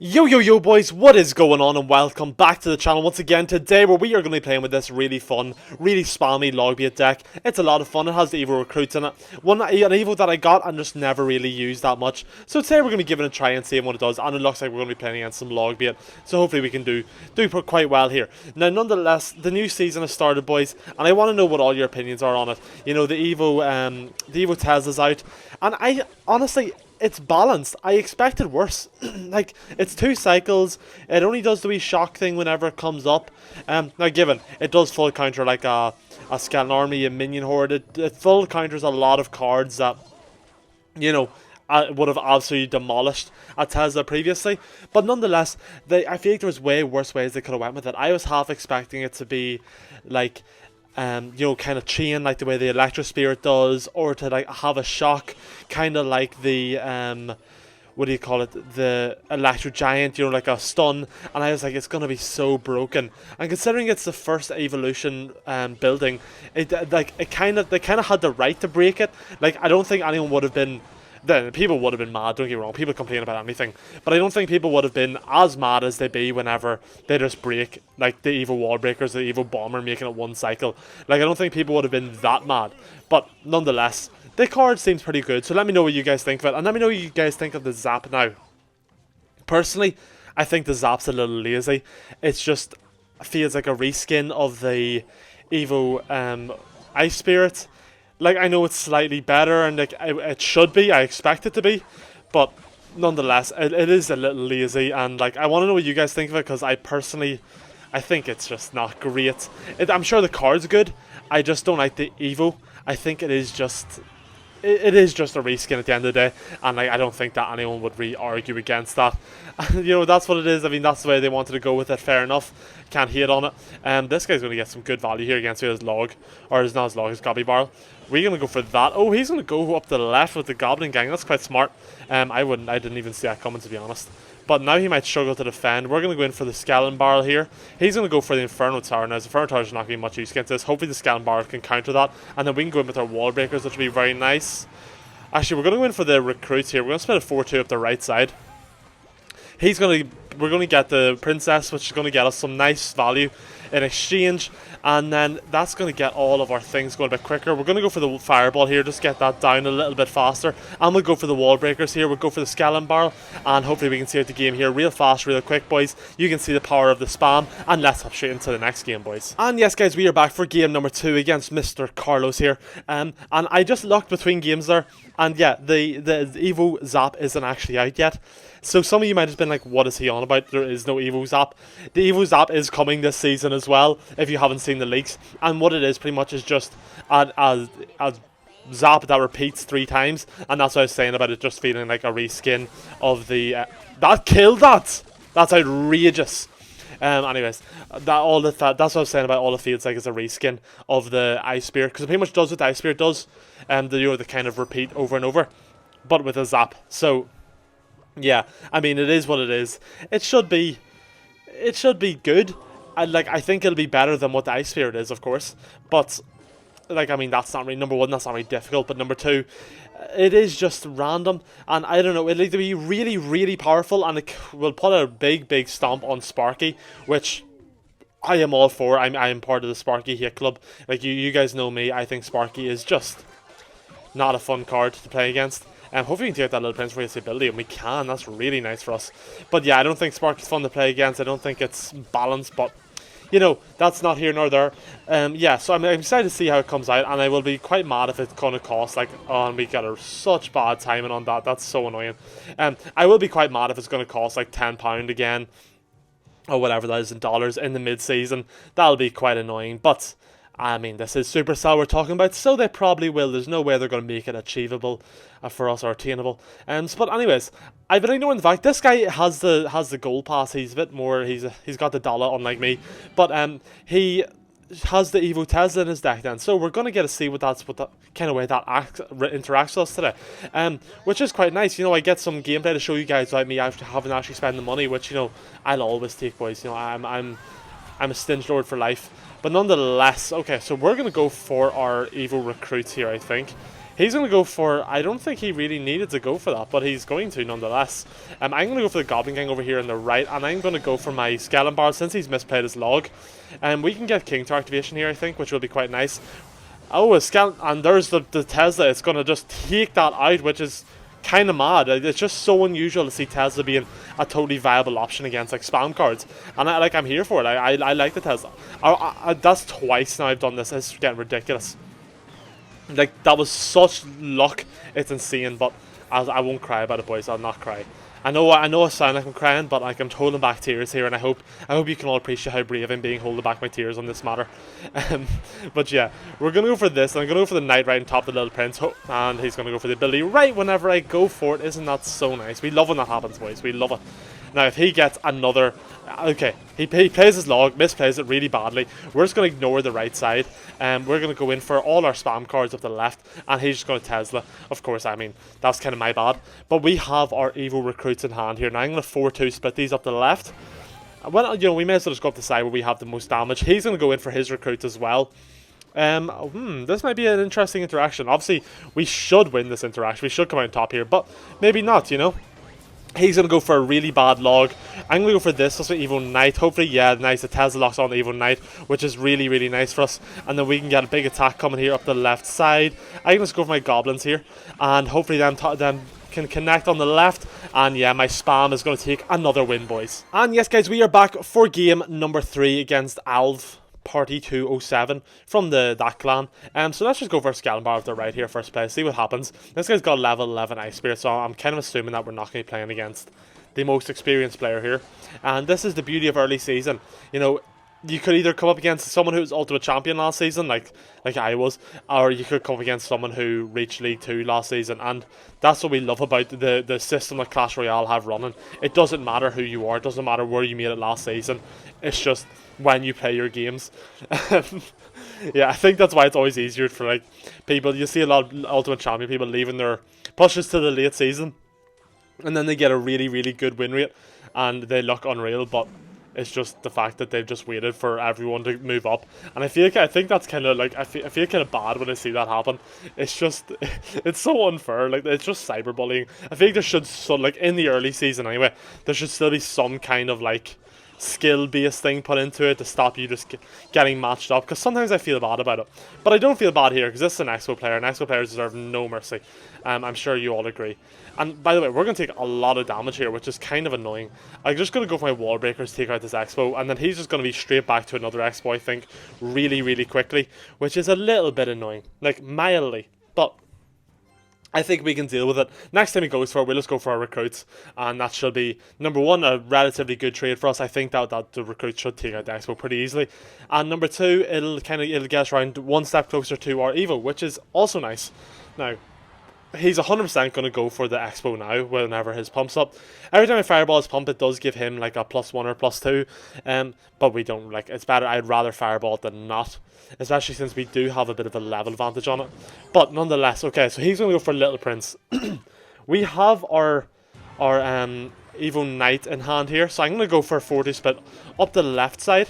Yo boys, what is going on and welcome back to the channel once again. Today where we are going to be playing with this really fun, really spammy Logbait deck. It's a lot of fun, it has the evil recruits in it. An evo that I got and just never really used that much. So today we're going to be giving it a try and seeing what it does, and it looks like we're going to be playing against some Logbait. So hopefully we can do quite well here. Now nonetheless, the new season has started, boys, and I want to know what all your opinions are on it. You know, the Evo Tesla's out, and I honestly, it's balanced. I expected worse. Like, it's 2 cycles. It only does the wee shock thing whenever it comes up. Now, given it does full counter like a skeleton army, a minion horde, it full counters a lot of cards that, you know, would have absolutely demolished a Tesla previously. But nonetheless, I feel like there was way worse ways they could have went with it. I was half expecting it to be like, you know, kind of chain like the way the Electro Spirit does, or to like have a shock, kind of like the what do you call it, the Electro Giant, you know, like a stun. And I was like, it's gonna be so broken. And considering it's the first evolution building, they kind of had the right to break it. Like, I don't think anyone would have been. Then people would have been mad, don't get me wrong, people complain about anything, but I don't think people would have been as mad as they be whenever they just break, like, the evil wall breakers, the evil bomber making it 1 cycle. Like, I don't think people would have been that mad, but nonetheless, the card seems pretty good, so let me know what you guys think of it, and let me know what you guys think of the Zap now. Personally, I think the Zap's a little lazy. It's just feels like a reskin of the Evo Ice Spirit. Like, I know it's slightly better, and like it should be. I expect it to be, but nonetheless, it is a little lazy. And like, I want to know what you guys think of it, because I think it's just not great. I'm sure the card's good. I just don't like the Evo. I think it is just. It is just a reskin at the end of the day, and like, I don't think that anyone would really argue against that. You know, that's what it is. I mean, that's the way they wanted to go with it. Fair enough. Can't hate on it. This guy's going to get some good value here against his log, or his not his log, his Gobby Barrel. We're going to go for that. Oh, he's going to go up to the left with the Goblin Gang. That's quite smart. I didn't even see that coming, to be honest. But now he might struggle to defend. We're going to go in for the Skeleton Barrel here. He's going to go for the Inferno Tower. Now, the Inferno Tower is not going to be much use against this. Hopefully the Skeleton Barrel can counter that. And then we can go in with our Wall Breakers, which will be very nice. Actually, we're going to go in for the Recruits here. We're going to split a 4-2 up the right side. We're going to get the Princess, which is going to get us some nice value in exchange, and then that's going to get all of our things going a bit quicker. We're going to go for the Fireball here, just get that down a little bit faster, and we'll go for the Wall Breakers here. We'll go for the Skeleton Barrel, and hopefully we can see out the game here real fast, real quick, boys. You can see the power of the spam, and let's hop straight into the next game, boys. And yes, guys, we are back for game number 2 against Mr. Carlos here, and I just looked between games there, and yeah, the Evo Zap isn't actually out yet. So some of you might have been like, what is he on about? There is no Evo Zap. The Evo Zap is coming this season as well, if you haven't seen the leaks. And what it is pretty much is just a Zap that repeats 3 times. And that's what I was saying about it just feeling like a reskin of the... that killed that! That's outrageous. Anyways, that's what I was saying about all it feels like is a reskin of the Ice Spirit. Because it pretty much does what the Ice Spirit does. The kind of repeat over and over. But with a Zap. So... yeah, I mean, it is what it is. It should be good. I think it'll be better than what the Ice Spirit is, of course. But like, I mean, that's not really number one. That's not really difficult. But number 2, it is just random, and I don't know. It'll either be really, really powerful, and it will put a big stomp on Sparky, which I am all for. I am part of the Sparky hate club. Like, you guys know me. I think Sparky is just not a fun card to play against. Hopefully we can take that little Prince for his ability, and we can. That's really nice for us. But yeah, I don't think Sparky's fun to play against. I don't think it's balanced, but you know, that's not here nor there. Yeah, so I'm excited to see how it comes out, and I will be quite mad if it's going to cost, like, oh, and we got such bad timing on that. That's so annoying. I will be quite mad if it's going to cost like £10 again, or whatever that is in dollars in the mid-season. That'll be quite annoying, but... I mean, this is Supercell we're talking about, so they probably will. There's no way they're going to make it achievable for us, or attainable. But anyways, I've been ignoring the fact this guy has the gold pass. He's a bit more. He's got the dollar, unlike me. But he has the Evo Tesla in his deck then, so we're going to get to see what the kind of way that interacts with us today, which is quite nice. You know, I get some gameplay to show you guys without me having to actually spend the money, which, you know, I'll always take, boys. You know, I'm a stinge lord for life. But nonetheless, okay, so we're going to go for our Evo Recruits here, I think. He's going to go for, I don't think he really needed to go for that, but he's going to nonetheless. I'm going to go for the Goblin Gang over here on the right, and I'm going to go for my Skeleton Bard since he's misplayed his log. We can get King Tower activation here, I think, which will be quite nice. Oh, a Skeleton, and there's the Tesla. It's going to just take that out, which is kind of mad. It's just so unusual to see Tesla being a totally viable option against like spam cards, and I'm here for it. I like the Tesla. That's twice now I've done this. It's getting ridiculous. Like, that was such luck. It's insane, but I won't cry about it, boys. I'll not cry. I know I sound like I'm crying, but like, I'm holding back tears here, and I hope you can all appreciate how brave I'm being holding back my tears on this matter. But yeah, we're going to go for this, and I'm going to go for the Knight right on top of the Little Prince, and he's going to go for the ability right whenever I go for it. Isn't that so nice? We love when that happens, boys. We love it. Now, if he gets another... Okay, he plays his log, misplays it really badly. We're just going to ignore the right side. We're going to go in for all our spam cards up the left, and he's just going to Tesla. Of course, I mean, that's kind of my bad. But we have our evil recruits in hand here. Now, I'm going to 4-2 split these up the left. Well, you know, we may as well just go up the side where we have the most damage. He's going to go in for his recruits as well. This might be an interesting interaction. Obviously, we should win this interaction. We should come out on top here, but maybe not, you know? He's going to go for a really bad log. I'm going to go for this, also Evil Knight. Hopefully, yeah, nice. The Tesla locks on the Evil Knight, which is really, really nice for us. And then we can get a big attack coming here up the left side. I can just go for my Goblins here. And hopefully them can connect on the left. And yeah, my spam is going to take another win, boys. And yes, guys, we are back for game number 3 against Alv. Party 207 from that clan. So let's just go for a Skeleton Bar if they're right here first place, see what happens. This guy's got level 11 Ice Spirit, so I'm kind of assuming that we're not going to be playing against the most experienced player here. And this is the beauty of early season. You know, you could either come up against someone who was Ultimate Champion last season, like I was, or you could come up against someone who reached League 2 last season, and that's what we love about the system that Clash Royale have running. It doesn't matter who you are, it doesn't matter where you made it last season, it's just when you play your games. Yeah, I think that's why it's always easier for like people. You see a lot of Ultimate Champion people leaving their pushes to the late season, and then they get a really, really good win rate, and they look unreal, but it's just the fact that they've just waited for everyone to move up. And I think that's kind of like, I feel kind of bad when I see that happen. It's just, it's so unfair. Like, it's just cyberbullying. I think there should, so like in the early season anyway, there should still be some kind of like skill-based thing put into it to stop you just getting matched up, because sometimes I feel bad about it, but I don't feel bad here because this is an Expo player, and Expo players deserve no mercy. I'm sure you all agree. And by the way, we're going to take a lot of damage here, which is kind of annoying. I'm just going to go for my wall breakers to take out this Expo, and then he's just going to be straight back to another Expo, I think, really, really quickly, which is a little bit annoying, like mildly, but I think we can deal with it. Next time he goes for it, we'll just go for our recruits, and that should be, number one, a relatively good trade for us. I think that the recruits should take out the Expo pretty easily, and number two, it'll get us around one step closer to our Evo, which is also nice. Now, he's 100% going to go for the Expo now whenever his pump's up. Every time I fireball his pump, it does give him like a +1 or +2, but we don't, like, it's better. I'd rather fireball it than not, especially since we do have a bit of a level advantage on it. But nonetheless, okay, so he's going to go for Little Prince. We have our Evo Knight in hand here, so I'm going to go for a 40 split up the left side.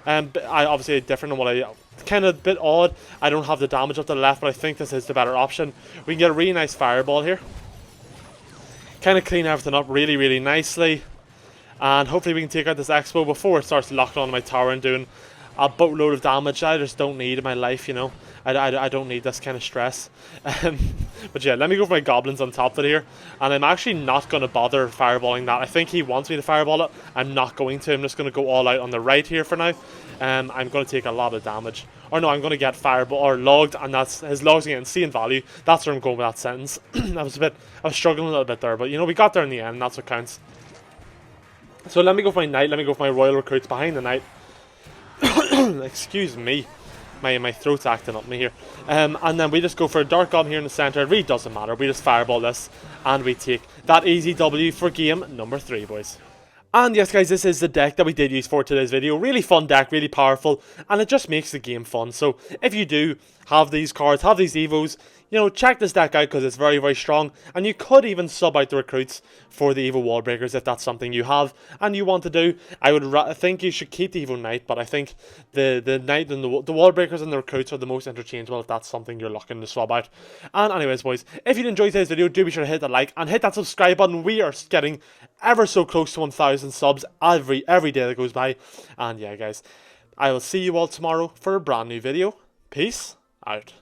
I obviously different than what I, kind of a bit odd. I don't have the damage up the left, but I think this is the better option. We can get a really nice fireball here, kind of clean everything up really, really nicely, and hopefully we can take out this Expo before it starts locking on my tower and doing a boatload of damage I just don't need in my life, you know. I don't need this kind of stress. But yeah, let me go for my Goblins on top of it here, and I'm actually not going to bother fireballing that. I think he wants me to fireball it. I'm not going to. I'm just going to go all out on the right here for now. I'm going to take a lot of damage. Or no, I'm going to get fireball or logged, and that's his logs again, insane value. That's where I'm going with that sentence. I was struggling a little bit there, but you know, we got there in the end, and that's what counts. So let me go for my Knight. Let me go for my Royal recruits behind the Knight. Excuse me. My throat's acting up me here. And then we just go for a Dark Goblin here in the centre. It really doesn't matter. We just fireball this, and we take that easy W for game number 3, boys. And yes, guys, this is the deck that we did use for today's video. Really fun deck, really powerful, and it just makes the game fun. So if you do have these cards, have these Evos, you know, check this deck out because it's very, very strong. And you could even sub out the recruits for the Evil Wall Breakers if that's something you have and you want to do. I think you should keep the Evil Knight, but I think the Knight and the Wall Breakers and the recruits are the most interchangeable if that's something you're looking to swap out. And anyways, boys, if you enjoyed today's video, do be sure to hit that like and hit that subscribe button. We are getting ever so close to 1,000 subs every day that goes by. And yeah, guys, I will see you all tomorrow for a brand new video. Peace out.